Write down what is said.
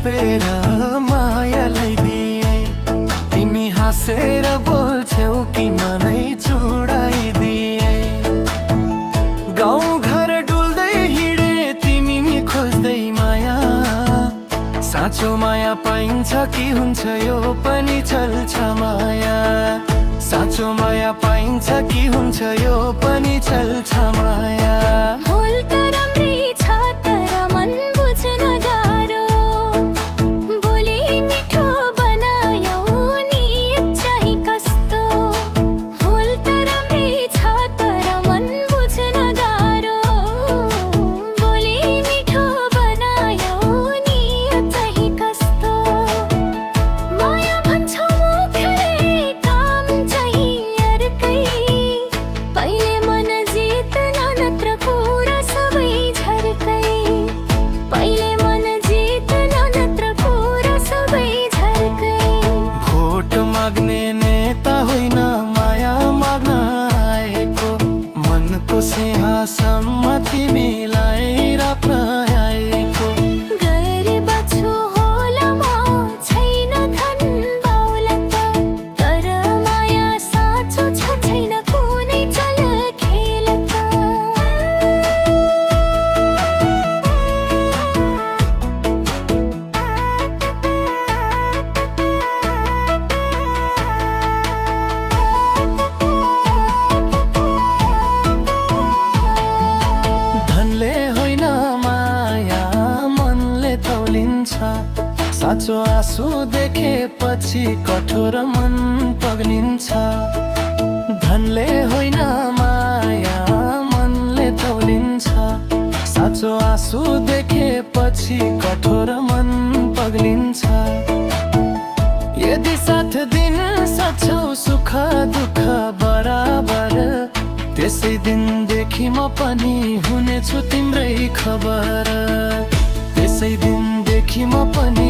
थपेर मायालाई दिए। तिमी हाँसेर बोल्छौ कि मनै चुडाइदिए। गाउँ घर डुल्दै हिँडे तिमी खोज्दै माया। साँचो माया पाइन्छ कि हुन्छ यो पनि चल्छ माया। साँचो माया पाइन्छ कि हुन्छ यो पनि चल्छ माया। बोल त राम्रै छ तर मन बुझ्न गाह्रो। बोली मिठो बनायौ नियत चाहिँ कस्तो। बोल त राम्रै छ तर मन बुझ्न गाह्रो। बोली मिठो बनायौ नियत चाहिँ कस्तो। माया भन्छौ मुखले काम चाहिँ अर्कै। पहिले मन जित्न नत्र कुरा सबै झर्कै। पहिले मन जित्न नत्र कुरा सबै झर्कै। भोट माग्ने नेता होइन माया माग्न आएको। मनको सिंहासनमा तिमीलाई राख्न आएको। गरिब छु होला म छैन धन दौलत। तर माया साँचो छ छैन कुनै चल खेल त। धनले होइन माया मनले तौलिन्छ। साँचो आँसु देखेपछि कठोर मन पग्लिन्छ। धनले होइन माया मनले तौलिन्छ। साँचो आँसु देखेपछि कठोर मन पग्लिन्छ। यदि साथ दिन सक्छौ सुख दुःख बराबर। त्यसै दिनदेखि म पनि हुनेछु तिम्रै खबर। त्यसै दिनदेखि म पनि